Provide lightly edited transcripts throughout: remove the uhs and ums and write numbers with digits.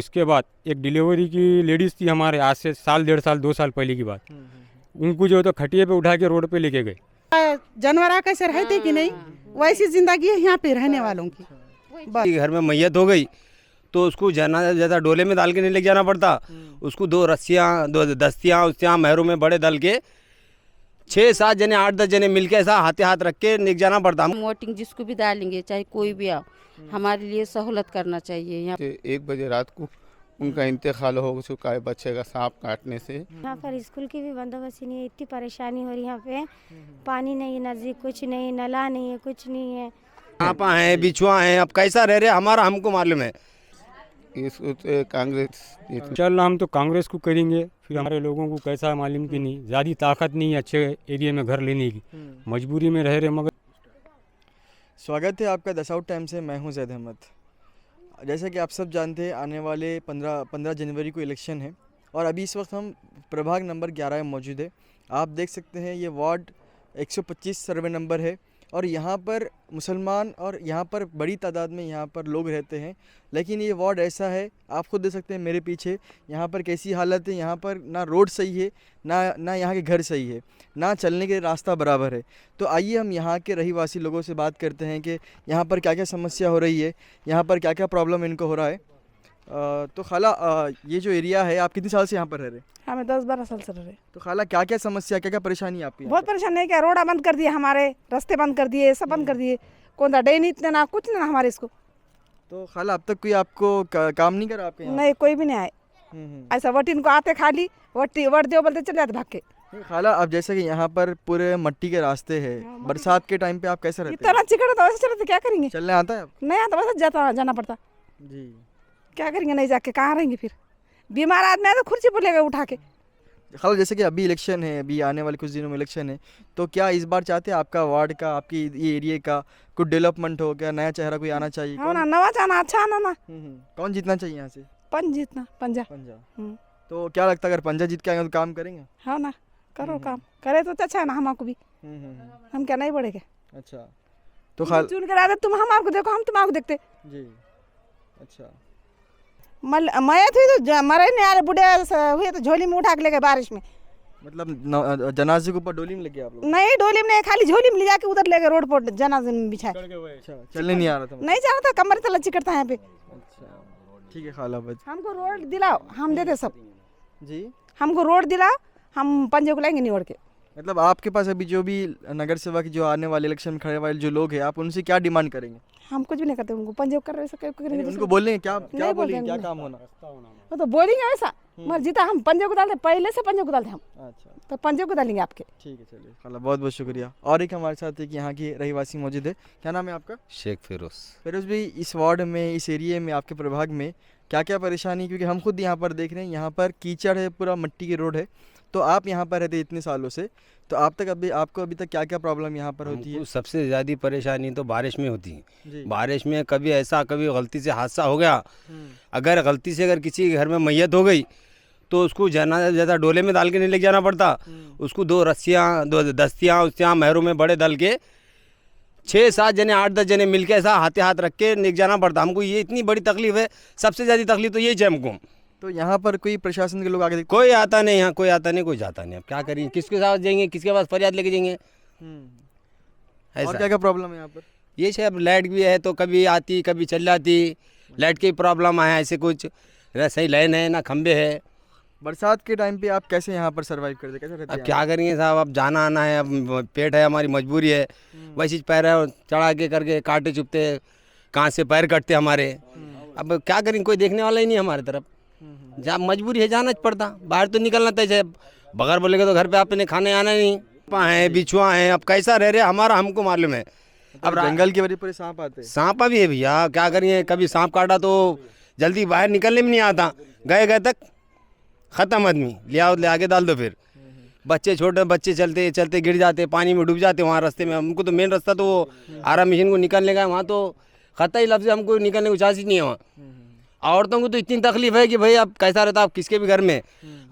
इसके बाद एक डिलीवरी की लेडीज़ थी हमारे, आज से साल 1.5 साल 2 साल पहले की बात। उनको जो है तो खटिया पे उठा के रोड पे लेके गए। जानवर कैसे रहते कि नहीं, वैसी जिंदगी है यहाँ पे रहने वालों की। बस घर में मैयत हो गई तो उसको ज़्यादा डोले में डाल के नहीं लेके जाना पड़ता। उसको 2 रस्सियाँ 2 दस्तियाँ उसयाँ महरूं में बड़े डाल के 6-7 जने 8-10 जने मिलके ऐसा हाथे हाथ रख के लेके जाना पड़ता। हम वोटिंग जिसको भी डालेंगे, चाहे कोई भी आओ, हमारे लिए सहूलत करना चाहिए। यहाँ 1 बजे रात को उनका इंतकाल हो चुका है बच्चे का सांप काटने से। यहाँ पर स्कूल की भी बंदोबस्त नहीं है, इतनी परेशानी हो रही है यहाँ पे। पानी नहीं नजदीक, कुछ नहीं, नला नहीं है, कुछ नहीं है। सांपा है, बिछुआ है, अब कैसा रह रहे हमारा हमको मालूम है। इसको कांग्रेस चल हम तो कांग्रेस को करेंगे, फिर हमारे लोगों को कैसा मालूम कि नहीं, ज़्यादा ताकत नहीं है अच्छे एरिया में घर लेने की, मजबूरी में रह रहे मगर। स्वागत है आपका 10 आउट टाइम से। मैं हूं जैद अहमद। जैसा कि आप सब जानते हैं, आने वाले 15 जनवरी को इलेक्शन है और अभी इस वक्त हम प्रभाग नंबर 11 में मौजूद है। आप देख सकते हैं ये वार्ड 125 सर्वे नंबर है और यहाँ पर मुसलमान और यहाँ पर बड़ी तादाद में यहाँ पर लोग रहते हैं। लेकिन ये वार्ड ऐसा है, आप खुद देख सकते हैं मेरे पीछे यहाँ पर कैसी हालत है। यहाँ पर ना रोड सही है, ना यहाँ के घर सही है, ना चलने के रास्ता बराबर है। तो आइए हम यहाँ के रहीवासी लोगों से बात करते हैं कि यहाँ पर क्या क्या समस्या हो रही है, यहाँ पर क्या क्या प्रॉब्लम इनको हो रहा है। तो खाला, ये जो एरिया है, आप कितने साल से यहाँ पर रह रहे हैं? हमें 10-12 साल से रहे। तो खाला क्या क्या समस्या, क्या क्या परेशानी है आपकी? बहुत परेशान है, क्या रोड़ा बंद कर दिए, हमारे रास्ते बंद कर दिए, सब बंद कर दिए। कौन सा डे नहीं इतने ना कुछ ना हमारे इसको। तो खाला अब तक कोई आपको काम नहीं करा आपके यहाँ? नहीं, कोई भी नहीं आए। ऐसा वोट इनको आते खाली वोट दो बोलते चले जाते भाग के। नहीं खाला, अब जैसे कि यहाँ पर पूरे मट्टी के रास्ते हैं, बरसात के टाइम पे आप कैसे रहते इतना चिकन तो वैसे चलते, क्या करेंगे? चलने आता है आपको? नहीं आता, वैसे जाना पड़ता। जी। क्या करेंगे, नहीं जाके कहाँ रहेंगे फिर? बीमार आदमी है तो कुर्सी पर लेकर उठा के। खाला, जैसे कि अभी इलेक्शन है, अभी आने वाले कुछ दिनों में इलेक्शन है, तो क्या इस बार चाहते हैं आपका वार्ड का, आपकी ये एरिया का कुछ डेवलपमेंट हो? क्या नया चेहरा कोई आना चाहिए? हाँ ना, नवा जाना अच्छा आना ना। कौन जीतना चाहिए यहाँ से? जीतना पंजा। पंजा। तो क्या लगता है अगर पंजा जीत के आएंगे तो काम करेंगे? हाँ ना, करो काम, करे तो अच्छा है ना हमको भी। हम क्या नहीं बढ़ेंगे? अच्छा। तो खाल चुन कर आते तुम, हम आपको देखो, हम तुम आपको देखते। जी। अच्छा। मैं थी तो मरे नहीं आ रहे, बूढ़े हुए तो झोली में उठा के ले गए बारिश में। मतलब जनाजे के ऊपर डोली में लगे आप लोग? नहीं, डोली में नहीं, खाली झोली में ले जाके उधर ले गए, रोड पर जनाजे में बिछाए। अच्छा, चलने नहीं आ रहा था? नहीं जाना था, कमर तला चिकटता है यहाँ पे। अच्छा, ठीक है खाला। बस हमको रोड दिलाओ, हम देते सब। जी। हमको रोड दिलाओ, हम पंजे को लेंगे निवड़ के। मतलब आपके पास अभी जो भी नगर सेवा की जो आने वाले इलेक्शन में खड़े वाले जो लोग हैं, आप उनसे क्या डिमांड करेंगे? हम कुछ भी नहीं करते, उनको पंजे कर रहे, उनको बोलेंगे क्या क्या बोलेंगे, बोलेंगे। क्या काम होना? वो तो बोलेंगे वैसा, मर जीता हम पंजे को डालते, पहले से पंजे को डालते हम, अच्छा, तो पंजे को डालेंगे आपके। ठीक है, चलिए खाला, बहुत बहुत शुक्रिया। और एक हमारे साथ एक यहाँ की रहीवासी मौजूद है। क्या नाम है आपका? शेख फिरोज। फिरोज भाई, इस वार्ड में, इस एरिया में, आपके प्रभाग में क्या क्या परेशानी? क्योंकि हम खुद यहाँ पर देख रहे हैं, यहाँ पर कीचड़ है, पूरा मिट्टी की रोड है। तो आप यहाँ पर रहते इतने सालों से, तो आपको अभी तक क्या क्या प्रॉब्लम यहाँ पर होती है? सबसे ज़्यादा परेशानी तो बारिश में होती है। जी। बारिश में कभी गलती से हादसा हो गया, अगर गलती से गलती के घर में मैयत हो गई तो उसको ज़्यादा डोले में डाल के नहीं लेके जाना पड़ता। उसको 2 रस्सियाँ 2 दस्तियाँ उसयाँ महरूं में बड़े डाल के 6-7 जने 8-10 जने मिलके ऐसा हाथे हाथ रख के लेके जाना पड़ता। हमको ये इतनी बड़ी तकलीफ है, सबसे ज़्यादा तकलीफ तो यही है हमको। तो यहाँ पर कोई प्रशासन के लोग आगे कोई आता नहीं, यहाँ कोई आता नहीं, कोई जाता नहीं। अब क्या करेंगे, किसके साथ जाएंगे, किसके पास फरियाद लेके जाएंगे? और क्या क्या प्रॉब्लम है यहाँ पर? ये है, अब लाइट भी है तो कभी आती कभी चल जाती, लाइट की प्रॉब्लम है, ऐसे कुछ सही लाइन है ना, खंबे है। बरसात के टाइम पे आप कैसे यहाँ पर सर्वाइव करते, कैसे रहते अब हैं? क्या करेंगे साहब, अब जाना आना है, अब पेट है, हमारी मजबूरी है। वैसे पैर है, चढ़ा के करके काटे चुपते, कहाँ से पैर कटते हमारे। अब क्या करेंगे, कोई देखने वाला ही नहीं हमारी तरफ। जहाँ मजबूरी है जाना पड़ता, बाहर तो निकलना तय, बगैर बोलेगे तो घर पे आपने खाने आना नहीं। है बिछुआ है, अब कैसा रह रहे हमारा हमको मालूम है। अब जंगल की वजह पर सांप आते हैं? सांपा भी है भैया, क्या करिए, कभी सांप काटा तो जल्दी बाहर निकलने में नहीं आता, गए तक ख़त्म आदमी, ले आगे डाल दो। फिर बच्चे, छोटे बच्चे चलते चलते गिर जाते, पानी में डूब जाते वहाँ रास्ते में। हमको तो मेन रास्ता तो वो आरा मशीन को निकलने का, वहाँ तो खतरा ही लफ्ज़, हमको निकलने को चांस नहीं है वहाँ। औरतों को तो इतनी तकलीफ है कि भाई अब कैसा रहता, आप किसके भी घर में,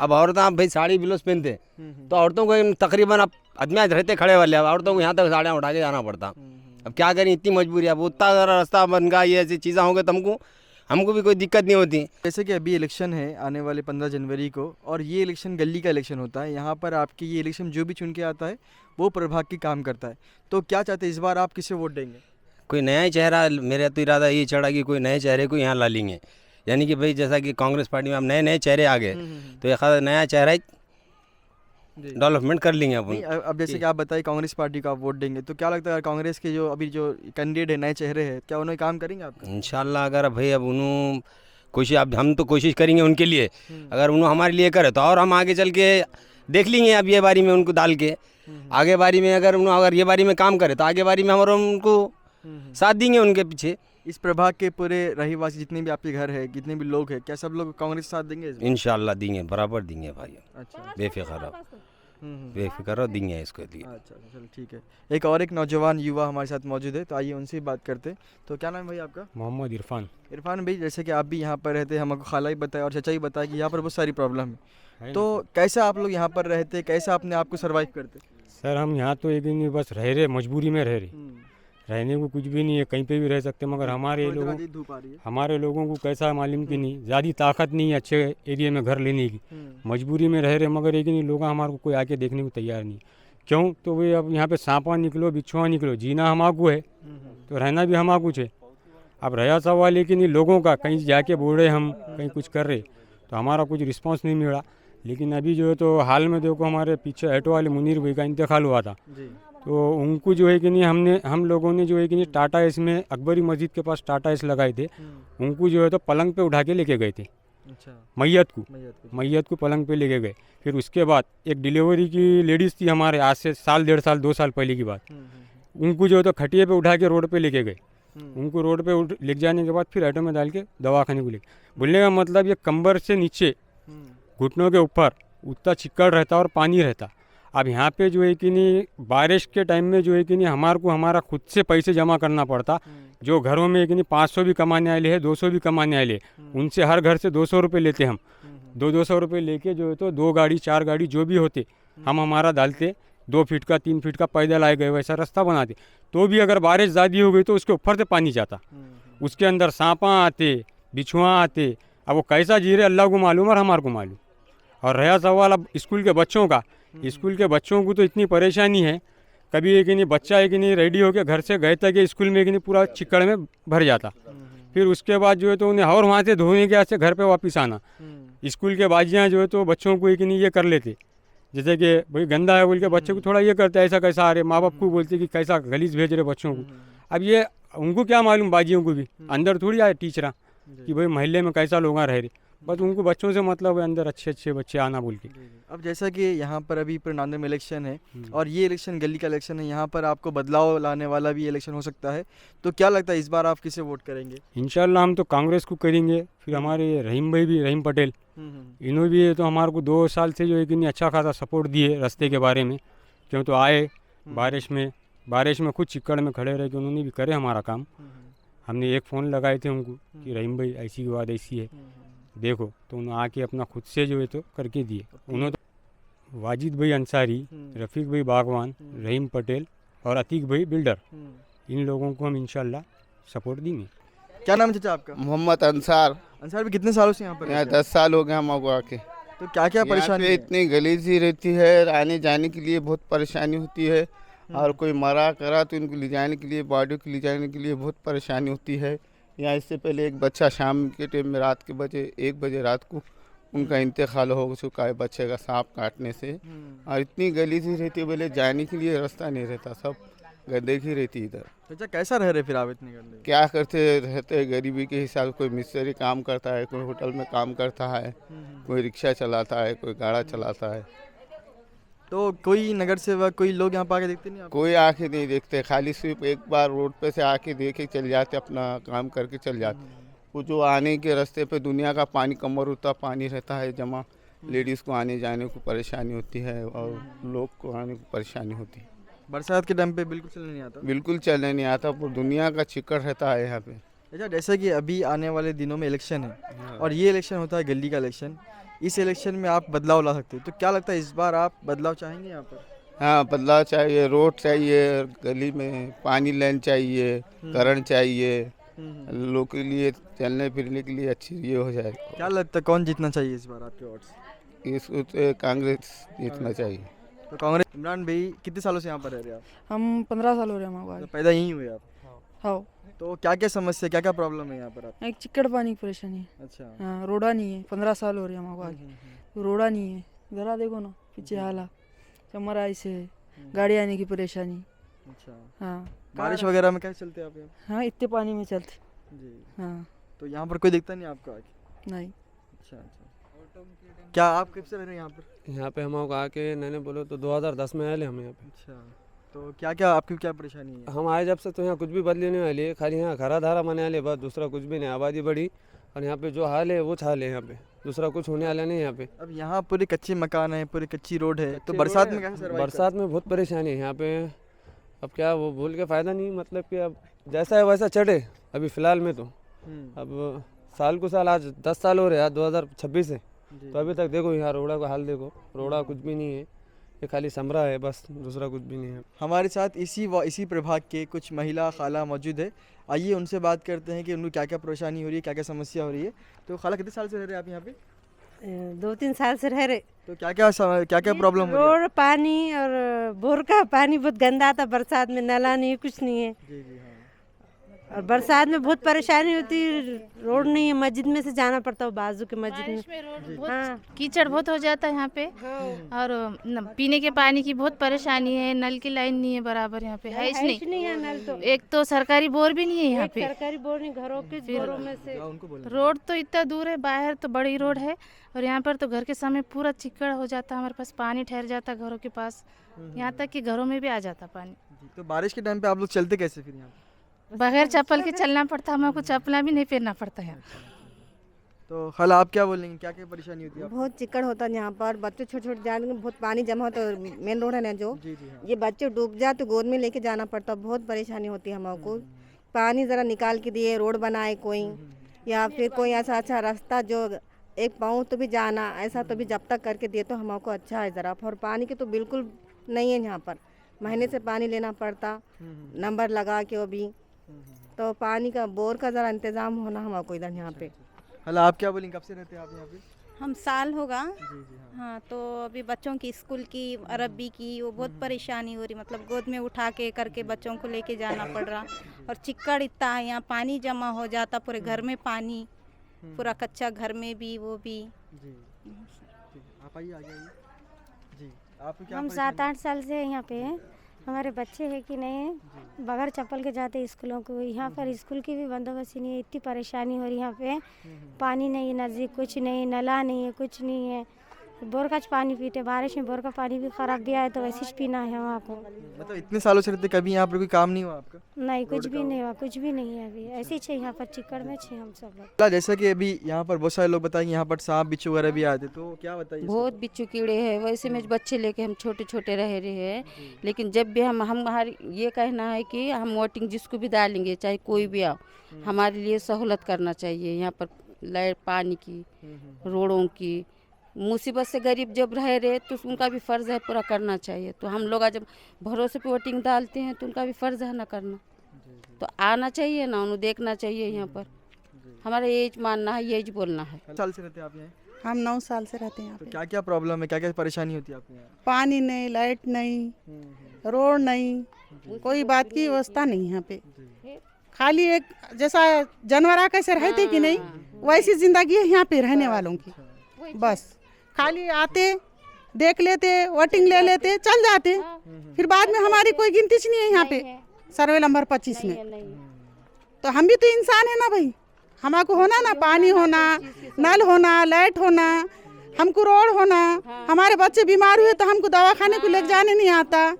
अब औरतें आप भाई साड़ी ब्लाउज पहनते, तो औरतों को तकरीबन अब आदमी रहते खड़े वाले, अब औरतों को यहाँ तक साड़ियाँ उठा के जाना पड़ता। अब क्या करें, इतनी मजबूरी है। अब उतना रास्ता बन गया, ये ऐसी चीज़ें होंगे तो हमको हमको भी कोई दिक्कत नहीं होती। जैसे कि अभी इलेक्शन है आने वाले 15 जनवरी को, और ये इलेक्शन गली का इलेक्शन होता है। यहाँ पर आपकी ये इलेक्शन जो भी चुन के आता है वो प्रभाग की काम करता है। तो क्या चाहते हैं इस बार आप किसे वोट देंगे? कोई नया ही चेहरा, मेरा तो इरादा ये चढ़ा कि कोई नए चेहरे को यहाँ ला लेंगे। यानी कि भाई जैसा कि कांग्रेस पार्टी में अब नए नए चेहरे आ गए, तो एक नया चेहरा ही जी। डेवलपमेंट कर लेंगे नहीं, अपन। अब जैसे कि आप बताइए कांग्रेस पार्टी को आप वोट देंगे, तो क्या लगता है कांग्रेस के जो अभी जो कैंडिडेट है, नए चेहरे हैं, क्या उन्होंने काम करेंगे आपका? इंशाल्लाह अगर भाई अब उन्होंने कोशिश, अब हम तो कोशिश करेंगे उनके लिए, अगर उन्होंने हमारे लिए करे तो और हम आगे चल के देख लेंगे। अब ये बारी में उनको डाल के आगे बारी में अगर ये बारी में काम करे तो आगे बारी में हमारा उनको साथ देंगे उनके पीछे। इस प्रभाग के पूरे रहीवासी जितने भी आपके घर है, जितने भी लोग हैं, क्या सब लोग कांग्रेस साथ देंगे इस बार? इंशाल्लाह देंगे, बराबर देंगे भाई, अच्छा। बेफिक्र रहो, बेफिक्र रहो, देंगे इसको लिए। अच्छा, चलो ठीक है। एक नौजवान युवा हमारे साथ मौजूद है, तो आइए उनसे ही बात करते हैं। तो क्या नाम है भाई आपका? मोहम्मद इरफान इरफान भाई, जैसे कि आप भी यहाँ पर रहते हैं, हमको खाला ही बताया और चाचा ही बताया कि यहाँ पर बहुत सारी प्रॉब्लम है। है तो कैसा आप लोग यहाँ पर रहते, कैसा अपने आप को सर्वाइव करते? सर हम यहाँ तो एक दिन बस रह रहे, मजबूरी में रह रहे, रहने को कुछ भी नहीं है, कहीं पे भी रह सकते, मगर धूप आ रही है। हमारे लोगों को कैसा मालूम कि नहीं, ज़्यादा ताकत नहीं है अच्छे एरिया में घर लेने की, मजबूरी में रह रहे, मगर एक नहीं लोग हमारे को कोई आके देखने को तैयार नहीं। क्यों? तो वे अब यहाँ पे सांपा निकलो, बिच्छुआ निकलो, जीना हमाकू है तो रहना भी हमाकू है। अब रहा सवाल लेकिन लोगों का, कहीं जाके बोल रहे हम, कहीं कुछ कर रहे, तो हमारा कुछ रिस्पॉन्स नहीं मिला। लेकिन अभी जो है तो हाल में देखो हमारे पीछे ऑटो वाले मुनीर भाई का इंतकाल हुआ था, तो उनको जो है कि नहीं हम लोगों ने जो है कि नहीं टाटा एस में अकबरी मस्जिद के पास टाटा एस लगाए थे, उनको जो है तो पलंग पे उठा के लेके गए थे। अच्छा। मैयत को पलंग पे लेके गए। फिर उसके बाद एक डिलीवरी की लेडीज़ थी हमारे, आज से साल 1.5 2 साल पहले की बात, उनको जो है तो खटिए पे उठा के रोड पे लेके गए। उनको रोड पे ले जाने के बाद फिर ऑटो में डाल के दवाखाने को ले, बोलने का मतलब ये कंबर से नीचे घुटनों के ऊपर उतना चिक्कड़ रहता और पानी रहता। अब यहाँ पे जो है कि नहीं बारिश के टाइम में जो है कि नहीं हमारे को हमारा खुद से पैसे जमा करना पड़ता। जो घरों में कि नहीं 500 भी कमाने वाले हैं, 200 भी कमाने वाले हैं, उनसे हर घर से 200 रुपये लेते हम। 200 रुपये लेके जो है तो 2 गाड़ी 4 गाड़ी जो भी होते हम हमारा डालते, 2 फीट का 3 फीट का पैदल आए गए वैसा रास्ता बनाते। तो भी अगर बारिश ज़्यादा हो गई तो उसके ऊपर से पानी जाता, उसके अंदर सांपा आते, बिछुआ आते। अब वो कैसा जी रहे अल्लाह को मालूम और हमारे को मालूम। और रहा सवाल अब स्कूल के बच्चों का, स्कूल के बच्चों को तो इतनी परेशानी है, कभी एक ही नहीं बच्चा एक ही नहीं रेडी होकर घर से गए तक स्कूल में एक नहीं पूरा चिक्कड़ में भर जाता। फिर उसके बाद जो है तो उन्हें और वहाँ से धोने के से घर पे वापस आना। स्कूल के बाजियाँ जो है तो बच्चों को एक नहीं ये कर लेते, जैसे कि भाई गंदा है बोल के बच्चे को थोड़ा ये करते, ऐसा कैसा आ रहे, माँ बाप को बोलते कि कैसा गलीज भेज रहे बच्चों को। अब ये उनको क्या मालूम, बाजियों को भी अंदर थोड़ी आए टीचरा कि भाई महल्ले में कैसा लोग रह रहे, बस उनको बच्चों से मतलब है अंदर अच्छे अच्छे बच्चे आना बोल के। अब जैसा कि यहाँ पर अभी परिणाम में इलेक्शन है और ये इलेक्शन गली का इलेक्शन है, यहाँ पर आपको बदलाव लाने वाला भी इलेक्शन हो सकता है, तो क्या लगता है इस बार आप किसे वोट करेंगे? इंशाल्लाह हम तो कांग्रेस को करेंगे। फिर हमारे रहीम भाई भी, रहीम पटेल, इन्होंने भी तो हमारे को 2 साल से जो है कि नहीं अच्छा खासा सपोर्ट दिए रास्ते के बारे में। क्यों तो आए बारिश में खुद चिक्कड़ में खड़े रह के उन्होंने भी करे हमारा काम। हमने एक फ़ोन लगाए थे उनको कि रहीम भाई ऐसी की बात ऐसी है देखो, तो उन्होंने आके अपना खुद से जो है तो करके दिए। उन्होंने तो वाजिद भाई अंसारी, रफ़ीक भाई बागवान, रहीम पटेल और अतीक भाई बिल्डर, इन लोगों को हम इंशाल्लाह सपोर्ट देंगे। क्या नाम है चाचा आपका? मोहम्मद अंसार। अंसार भी कितने सालों से यहाँ पर यहाँ रहते हैं? 10 साल हो गए हमको आके। तो क्या क्या परेशानी है? इतनी गलीजी रहती है, आने जाने के लिए बहुत परेशानी होती है, और कोई मरा करा तो इनको ले जाने के लिए, बॉडी को ले जाने के लिए बहुत परेशानी होती है। यहाँ इससे पहले एक बच्चा शाम के टाइम में रात के 1 बजे रात को उनका इंतकाल हो चुका है बच्चे का सांप काटने से। और इतनी गलीजी रहती है, बोले जाने के लिए रास्ता नहीं रहता, सब गंदगी रहती इधर। चाचा कैसा रह रहे फिर आप इतने गंदे? क्या करते रहते हैं गरीबी के हिसाब से, कोई मिस्त्री काम करता है, कोई होटल में काम करता है, कोई रिक्शा चलाता है, कोई गाड़ा चलाता है। तो कोई नगर सेवक, कोई लोग यहाँ पर आके देखते नहीं आपको? कोई आके नहीं देखते, खाली सिर्फ एक बार रोड पे से आके देखे चल जाते, अपना काम करके चल जाते। वो जो आने के रास्ते पे दुनिया का पानी, कमर उतना पानी रहता है जमा, लेडीज़ को आने जाने को परेशानी होती है और लोग को आने को परेशानी होती है। बरसात के टाइम पे बिल्कुल चलने नहीं आता? बिल्कुल चलने नहीं आता, पूरी दुनिया का चिक्कड़ रहता है यहाँ पे। अच्छा, जैसा कि अभी आने वाले दिनों में इलेक्शन है और ये इलेक्शन होता है गली का इलेक्शन, इस इलेक्शन में आप बदलाव ला सकते हो, तो क्या लगता है इस बार आप बदलाव चाहेंगे यहाँ पर? हाँ, बदलाव चाहिए, रोड चाहिए, गली में पानी लाइन चाहिए, करंट चाहिए, लोगों के लिए चलने फिरने के लिए अच्छी ये हो जाए। क्या लगता है कौन जीतना चाहिए इस बार आपके वोट से? इसको तो कांग्रेस जीतना चाहिए। तो कांग्रेस। इमरान भाई कितने सालों से यहाँ पर रह रहे हैं आप? हम 15 साल हो रहे हैं हमारे मतलब पैदा यहीं हुए आप? हाँ तो क्या क्या समस्या क्या क्या प्रॉब्लम है यहाँ पर आप? एक चिक्कड़ पानी की परेशानी है। अच्छा। हाँ रोड़ा नहीं है, 15 साल हो रहे हैं हमारे पास, रोड़ा नहीं है। जरा देखो ना पीछे हाला चमरा ऐसे गाड़ी आने की परेशानी। अच्छा। हाँ बारिश वगैरह में कैसे चलते हैं आप यहाँ? हाँ इतने पानी में चलते। जी। हाँ तो यहाँ पर कोई दिखता नहीं आपको आगे? नहीं। अच्छा अच्छा। क्या आप कब से रह रहे हैं यहाँ पर? यहाँ पे हम आके मैंने बोलो तो 2010 में आए हम यहाँ पे। अच्छा। तो क्या क्या आपकी क्या परेशानी है? हम आए जब से तो यहाँ कुछ भी बदली नहीं वाली है, खाली यहाँ घरा धारा बने वाले बस, दूसरा कुछ भी नहीं। आबादी बढ़ी और यहाँ पे जो हाल है वो हाल है यहाँ पे, दूसरा कुछ होने वाला नहीं यहाँ पे। अब यहाँ पूरे कच्चे मकान है, पूरी कच्ची रोड है, तो कच्चे बरसात रोड में है, कैसे सर्वाइव बरसात में बहुत परेशानी है यहाँ पे। अब क्या वो भूल के फ़ायदा नहीं, मतलब कि अब जैसा है वैसा चढ़े अभी फ़िलहाल में तो। अब साल को साल आज 10 साल हो रहे हैं, 2026 है तो अभी तक देखो यहाँ रोड़ा का हाल देखो, रोड़ा कुछ भी नहीं है, ये खाली समरा है बस, दूसरा कुछ भी नहीं है। हमारे साथ इसी प्रभाग के कुछ महिला खाला मौजूद है। आइए उनसे बात करते हैं कि उनको क्या क्या परेशानी हो रही है, क्या क्या समस्या हो रही है। तो खाला कितने साल से रह रहे हैं आप यहाँ पे? 2-3 साल से रह रहे। तो क्या क्या प्रॉब्लम हो रही है? रोड पानी और बोर का पानी बहुत गंदा आता, बरसात में नाला नहीं है, कुछ नहीं है। जी जी हाँ। और बरसात में बहुत परेशानी होती है, रोड नहीं है, मस्जिद में से जाना पड़ता है, बाजू के मस्जिद में। रोड बहुत कीचड़ बहुत हो जाता है यहाँ पे। और पीने के पानी की बहुत परेशानी है, नल की लाइन नहीं है बराबर यहाँ पे, है ही नहीं है नल तो। एक तो सरकारी बोर भी नहीं है यहाँ पे, सरकारी बोर नहीं, घरों के बोरों में से। रोड तो इतना दूर है, बाहर तो बड़ी रोड है और यहाँ पर तो घर के सामने पूरा चिक्कड़ हो जाता है, हमारे पास पानी ठहर जाता है घरों के पास, यहाँ तक कि घरों में भी आ जाता पानी। तो बारिश के टाइम पे आप लोग चलते कैसे फिर यहाँ पे? बगैर चप्पल के चलना पड़ता, हमको चप्पल भी नहीं पहनना पड़ता है। तो खाला आप क्या बोलेंगे, क्या क्या परेशानी होती है आपको? बहुत चिक्कड़ होता है यहाँ पर, बच्चे छोटे छोटे जाने में बहुत पानी जमा होता है, मेन रोड है ना जो। जी जी हाँ। ये बच्चे डूब जाए तो गोद में लेके जाना पड़ता है, बहुत परेशानी होती है हमको। पानी ज़रा निकाल के दिए, रोड बनाए कोई, या फिर कोई ऐसा अच्छा रास्ता जो एक पाँव तो भी जाना, ऐसा तो भी जब तक करके दिए तो हमको अच्छा है ज़रा। और पानी की तो बिल्कुल नहीं है यहाँ पर, महीने से पानी लेना पड़ता, नंबर लगा के वो भी। तो पानी का बोर का ज़रा इंतज़ाम होना हमको इधर यहाँ पे। खाला आप क्या बोलेंगे, कब से रहते हैं आप यहाँ पे? हम साल होगा। जी जी हाँ। हाँ तो अभी बच्चों की स्कूल की अरबी की वो बहुत परेशानी हो रही, मतलब गोद में उठा के करके बच्चों को लेके जाना पड़ रहा। और चिक्कड़ इतना है यहाँ, पानी जमा हो जाता पूरे घर में, पानी पूरा कच्चा घर में भी वो भी। जी आप आइए आगे आइए। जी आप क्या? हम 7-8 साल से यहाँ पे हैं। हमारे बच्चे हैं कि नहीं, बगैर चप्पल के जाते स्कूलों को। यहाँ पर स्कूल की भी बंदोबस्त नहीं है, इतनी परेशानी हो रही है यहाँ पे। पानी नहीं है नज़दीक, कुछ नहीं, नला नहीं है, कुछ नहीं है। बोर का पानी पीते, बारिश में बोर का पानी भी खराब भी आया तो वैसे ही पीना है वहाँ को। मतलब इतने सालों से रहते, कभी यहाँ पर कोई काम नहीं हुआ आपका? नहीं कुछ भी नहीं हुआ, कुछ भी नहीं है अभी, ऐसे ही छे यहाँ पर चिक्कड़ में छे हम सब लोग। जैसा कि अभी यहाँ पर बहुत सारे लोग बताएंगे यहाँ पर सांप बिच्छू वगैरह भी आते, तो क्या बताइए? बहुत बिच्छू कीड़े हैं, वैसे में बच्चे लेके हम छोटे छोटे रह रहे हैं। लेकिन जब भी हमारी ये कहना है कि हम वोटिंग जिसको भी डालेंगे, चाहे कोई भी आओ, हमारे लिए सहूलत करना चाहिए। यहाँ पर लाइट पानी की, रोडों की, मुसीबत से गरीब जब रह रहे तो उनका भी फ़र्ज़ है पूरा करना चाहिए। तो हम लोग जब भरोसे पे वोटिंग डालते हैं तो उनका भी फ़र्ज़ है ना करना, तो आना चाहिए ना, उन्हें देखना चाहिए। यहाँ पर हमारा यही मानना है, यही बोलना है। साल से रहते हैं आप यहाँ? हम 9 साल से रहते हैं यहाँ तो पे। क्या क्या प्रॉब्लम है, क्या क्या परेशानी होती है आपके यहाँ? पानी नहीं, लाइट नहीं, रोड नहीं, कोई बात की व्यवस्था नहीं यहाँ पे। खाली एक जैसा जानवर कैसे रहते कि नहीं, वैसी जिंदगी है यहाँ पे रहने वालों की। बस खाली आते, देख लेते, वोटिंग ले लेते, चल जाते, फिर बाद में हमारी कोई गिनती नहीं है यहाँ पे सर्वे नंबर 25 में। तो हम भी तो इंसान है ना भाई, हमको होना ना, पानी होना, नल होना, लाइट होना, हमको रोड होना। हमारे बच्चे बीमार हुए तो हमको दवाखाने को ले जाने नहीं आता।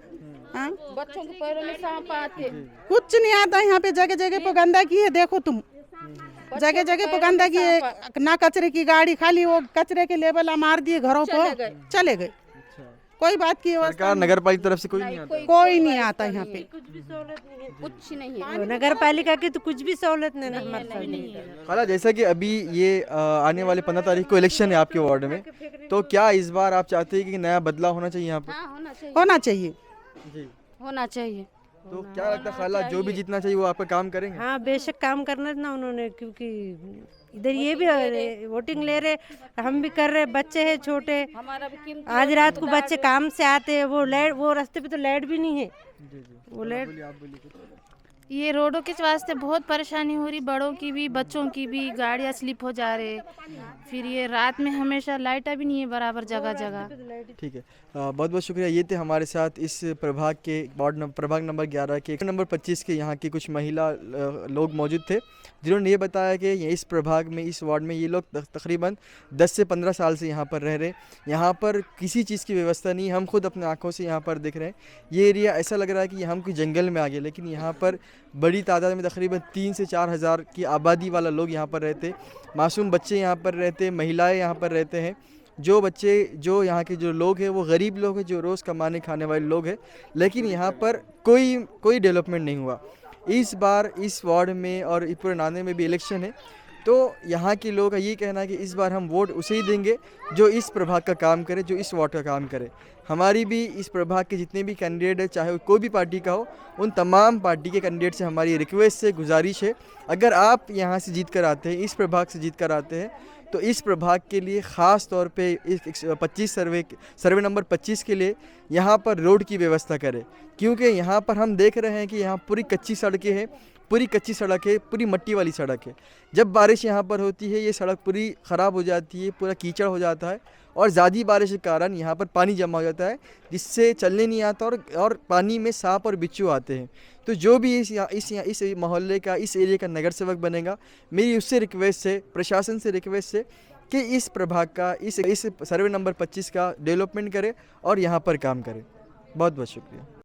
बच्चों के पैरों में सांप आते, कुछ नहीं आता यहाँ पे। जगह जगह पे गंदगी है, देखो तुम, जगह जगह पे गंदगी है, ना कचरे की गाड़ी, खाली वो कचरे के लेबल मार दिए घरों को, चले गए। कोई बात की सरकार नगर पालिका तरफ से कोई नहीं आता? कोई नहीं आता यहाँ पे, कुछ नहीं है। नगर पालिका की तो कुछ भी सहूलत नहीं है हमारे साथ। खाला जैसा कि अभी ये आने वाले 15 तारीख को इलेक्शन है आपके वार्ड में, तो क्या इस बार आप चाहते हैं कि नया बदलाव होना चाहिए यहाँ पर? हाँ, होना चाहिए, होना चाहिए। जी होना चाहिए। तो क्या लगता है खाला, जो भी जितना चाहिए वो आपका काम करेंगे? हाँ बेशक काम करना ना उन्होंने, क्योंकि इधर ये भी वोटिंग ले रहे, हम भी कर रहे, बच्चे हैं छोटे, आज रात को बच्चे काम से आते हैं, वो रास्ते पे तो लाइट भी नहीं है। वो लाइट ये रोडों के वास्ते बहुत परेशानी हो रही, बड़ों की भी बच्चों की भी, गाड़ियाँ स्लिप हो जा रहे, फिर ये रात में हमेशा लाइट भी नहीं है बराबर जगह जगह। ठीक है, बहुत बहुत शुक्रिया। ये थे हमारे साथ इस प्रभाग के प्रभाग नंबर 11 के नंबर 25 के यहाँ की कुछ महिला लोग मौजूद थे, जिन्होंने ये बताया कि इस प्रभाग में, इस वार्ड में ये लोग तकरीबन 10 से 15 साल से यहाँ पर रह रहे। यहाँ पर किसी चीज़ की व्यवस्था नहीं, हम खुद अपने आँखों से यहाँ पर देख रहे हैं। ये एरिया ऐसा लग रहा है कि हम कोई जंगल में आ गए, लेकिन यहाँ पर बड़ी तादाद में तकरीबन 3 से 4 हज़ार की आबादी वाला लोग यहाँ पर रहते, मासूम बच्चे यहाँ पर रहते, महिलाएं यहाँ पर रहते हैं। जो बच्चे, जो यहाँ के जो लोग हैं वो गरीब लोग हैं, जो रोज़ कमाने खाने वाले लोग हैं, लेकिन यहाँ पर कोई डेवलपमेंट नहीं हुआ। इस बार इस वार्ड में और पूरे नांदेड़ में भी इलेक्शन है, तो यहाँ के लोगों का ये कहना है कि इस बार हम वोट उसे ही देंगे जो इस प्रभाग का काम करे, जो इस वार्ड का काम करे। हमारी भी इस प्रभाग के जितने भी कैंडिडेट है, चाहे वो कोई भी पार्टी का हो, उन तमाम पार्टी के कैंडिडेट से हमारी रिक्वेस्ट है, गुजारिश है, अगर आप यहाँ से जीत कर आते हैं, इस प्रभाग से जीत कर आते हैं, तो इस प्रभाग के लिए ख़ास तौर पे इस 25 सर्वे नंबर 25 के लिए यहाँ पर रोड की व्यवस्था करें, क्योंकि यहाँ पर हम देख रहे हैं कि यहाँ पूरी कच्ची सड़कें हैं, पूरी मट्टी वाली सड़क है। जब बारिश यहाँ पर होती है, ये सड़क पूरी ख़राब हो जाती है, पूरा कीचड़ हो जाता है, और ज़्यादा बारिश के कारण यहाँ पर पानी जमा हो जाता है, जिससे चलने नहीं आता, और पानी में सांप और बिच्छू आते हैं। तो जो भी इस मोहल्ले का, इस एरिया का नगर सेवक बनेगा, मेरी उससे रिक्वेस्ट है, प्रशासन से रिक्वेस्ट है कि इस प्रभाग का, इस सर्वे नंबर 25 का डेवलपमेंट करे और यहाँ पर काम करे। बहुत बहुत शुक्रिया।